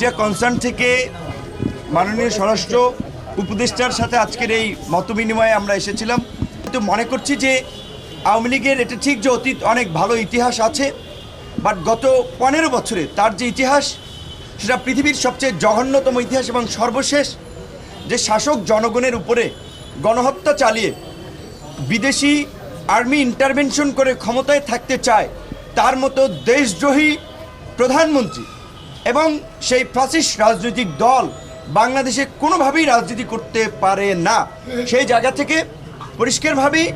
দুইটা কনসার্ন থেকে মাননীয় স্বরাষ্ট্র উপদেষ্টার সাথে আজকের এই মতবিনিময়ে আমরা এসেছিলাম। কিন্তু মনে করছি যে আওয়ামী লীগের এটা ঠিক যে অতীত অনেক ভালো ইতিহাস আছে, বাট গত 15 বছরে তার যে ইতিহাস সেটা পৃথিবীর সবচেয়ে জঘন্যতম ইতিহাস, এবং সর্বশেষ যে শাসক জনগণের উপরে গণহত্যা চালিয়ে বিদেশি আর্মি ইন্টারভেনশন করে ক্ষমতায় থাকতে চায় তার মতো দেশদ্রোহী প্রধানমন্ত্রী এবং সেই ফ্যাসিস্ট রাজনৈতিক দল বাংলাদেশে কোনোভাবেই রাজনীতি করতে পারে না। সেই জায়গা থেকে পরিষ্কারভাবেই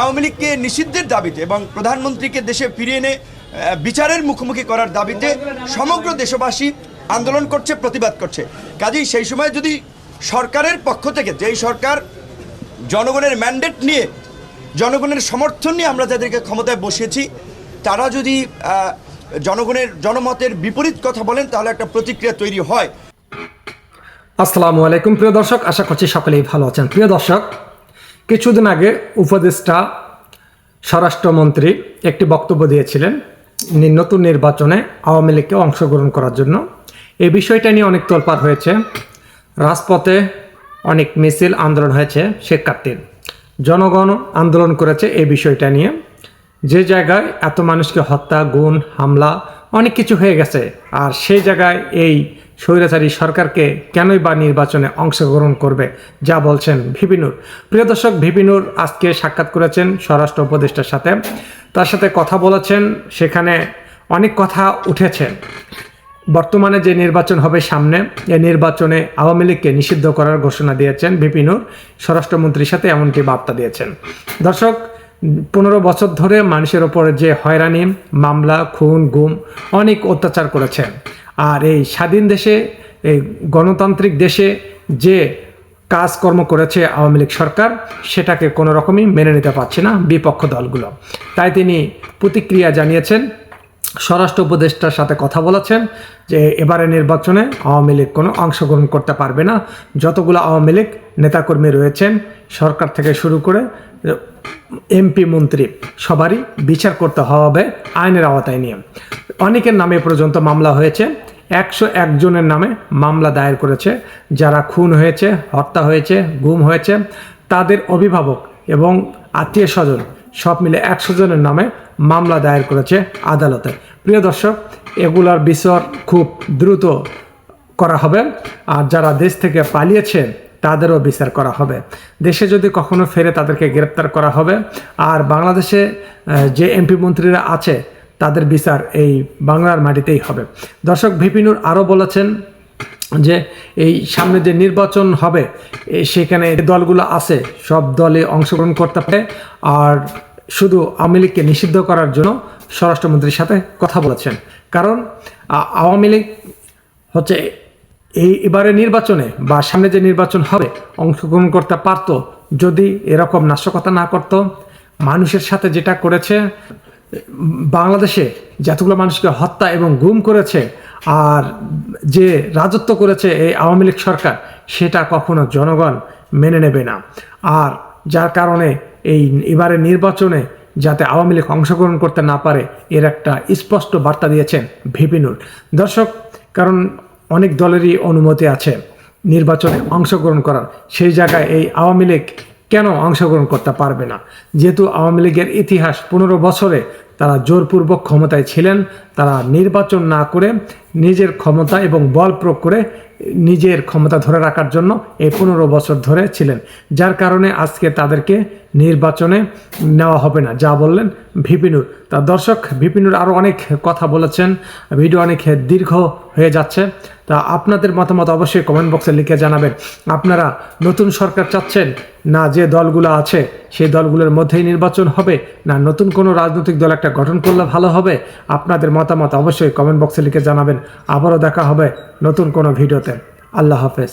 আওয়ামী লীগকে নিষিদ্ধের দাবিতে এবং প্রধানমন্ত্রীকে দেশে ফিরিয়ে এনে বিচারের মুখোমুখি করার দাবিতে সমগ্র দেশবাসী আন্দোলন করছে, প্রতিবাদ করছে। কাজেই সেই সময় যদি সরকারের পক্ষ থেকে, যেই সরকার জনগণের ম্যান্ডেট নিয়ে, জনগণের সমর্থন নিয়ে আমরা যাদেরকে ক্ষমতায় বসিয়েছি, তারা যদি জনমতের বিপরীত কথা বলেন তাহলে একটা প্রতিক্রিয়া তৈরি হয়। আসসালামু আলাইকুম প্রিয় দর্শক, আশা করছি সকলেই ভালো আছেন। প্রিয় দর্শক, কিছুদিন আগে উপদেষ্টা স্বরাষ্ট্রমন্ত্রী একটি বক্তব্য দিয়েছিলেন নতুন নির্বাচনে আওয়ামী লীগকে অংশগ্রহণ করার জন্য। এই বিষয়টা নিয়ে অনেক তোলপাড় হয়েছে, রাজপথে অনেক মিছিল আন্দোলন হয়েছে, শিক্ষার্থীর জনগণ আন্দোলন করেছে এই বিষয়টা নিয়ে। যে জায়গায় এত মানুষকে হত্যা, গুম, হামলা অনেক কিছু হয়ে গেছে, আর সেই জায়গায় এই স্বৈরাচারী সরকারকে কেনই বা নির্বাচনে অংশগ্রহণ করবে, যা বলছেন ভিপি নূর। প্রিয় দর্শক, ভিপি নূর আজকে সাক্ষাৎ করেছেন স্বরাষ্ট্র উপদেষ্টার সাথে, তার সাথে কথা বলেছেন, সেখানে অনেক কথা উঠেছে। বর্তমানে যে নির্বাচন হবে সামনে, এই নির্বাচনে আওয়ামী লীগকে নিষিদ্ধ করার ঘোষণা দিয়েছেন ভিপি নূর, স্বরাষ্ট্রমন্ত্রীর সাথে এমনটি বার্তা দিয়েছেন। দর্শক, 15 বছর ধরে মানুষের ওপরে যে হয়রানি, মামলা, খুন, গুম অনেক অত্যাচার করেছে, আর এই স্বাধীন দেশে, এই গণতান্ত্রিক দেশে যে কাজকর্ম করেছে আওয়ামী লীগ সরকার, সেটাকে কোনো রকমই মেনে নিতে পারছে না বিপক্ষ দলগুলো। তাই তিনি প্রতিক্রিয়া জানিয়েছেন, স্বরাষ্ট্র উপদেষ্টার সাথে কথা বলেছেন যে এবারে নির্বাচনে আওয়ামী লীগ কোনো অংশগ্রহণ করতে পারবে না। যতগুলো আওয়ামী লীগ নেতাকর্মী রয়েছেন, সরকার থেকে শুরু করে এমপি, মন্ত্রী, সবারই বিচার করতে হবে আইনের আওতায় নিয়ে। অনেকের নামে পর্যন্ত মামলা হয়েছে, 101 জনের নামে মামলা দায়ের করেছে। যারা খুন হয়েছে, হত্যা হয়েছে, গুম হয়েছে, তাদের অভিভাবক এবং আত্মীয় স্বজন সব মিলে 100 জনের নামে মামলা দায়ের করেছে আদালতে। প্রিয় দর্শক, এগুলার বিচার খুব দ্রুত করা হবে, আর যারা দেশ থেকে পালিয়েছে তাদেরও বিচার করা হবে। দেশে যদি কখনো ফেরে তাদেরকে গ্রেপ্তার করা হবে, আর বাংলাদেশে যে এমপি মন্ত্রীরা আছে তাদের বিচার এই বাংলার মাটিতেই হবে। দর্শক, ভিপি নূর আরও বলেছেন যে এই সামনে যে নির্বাচন হবে, সেখানে যে দলগুলো আছে সব দলে অংশগ্রহণ করতে পারে, আর শুধু আওয়ামী লীগকে নিষিদ্ধ করার জন্য স্বরাষ্ট্রমন্ত্রীর সাথে কথা বলেছেন। কারণ আওয়ামী লীগ হচ্ছে এবারে নির্বাচনে বা সামনে যে নির্বাচন হবে অংশগ্রহণ করতে পারত যদি এরকম নাশকতা না করত। মানুষের সাথে যেটা করেছে, বাংলাদেশে যতগুলো মানুষকে হত্যা এবং গুম করেছে, আর যে রাজত্ব করেছে এই আওয়ামী লীগ সরকার, সেটা কখনো জনগণ মেনে নেবে না। আর যার কারণে এই এবারে নির্বাচনে যাতে আওয়ামী লীগ অংশগ্রহণ করতে না পারে, এর একটা স্পষ্ট বার্তা দিয়েছেন ভিপি নূর। দর্শক, কারণ অনেক দলেরই অনুমতি আছে নির্বাচনে অংশগ্রহণ করার, সেই জায়গায় এই আওয়ামী লীগ কেন অংশগ্রহণ করতে পারবে না? যেহেতু আওয়ামী লীগের ইতিহাস 15 বছরে তারা জোরপূর্বক ক্ষমতায় ছিলেন, তারা নির্বাচন না করে নিজের ক্ষমতা এবং বল প্রয়োগ করে নিজের ক্ষমতা ধরে রাখার জন্য এই 15 বছর ধরে ছিলেন, যার কারণে আজকে তাদেরকে নির্বাচনে নেওয়া হবে না, যা বললেন ভিপি নূর। তা দর্শক, ভিপি নূর আরও অনেক কথা বলেছেন, ভিডিও অনেক দীর্ঘ হয়ে যাচ্ছে। তা আপনাদের মতামত অবশ্যই কমেন্ট বক্সে লিখে জানাবেন। আপনারা নতুন সরকার চাচ্ছেন, না যে দলগুলো আছে সেই দলগুলোর মধ্যেই নির্বাচন হবে, না নতুন কোনো রাজনৈতিক দল একটা গঠন করলে ভালো হবে? আপনাদের মতামত অবশ্যই কমেন্ট বক্সে লিখে জানাবেন। আবারও দেখা হবে নতুন কোনো ভিডিওতে। আল্লাহ হাফেজ।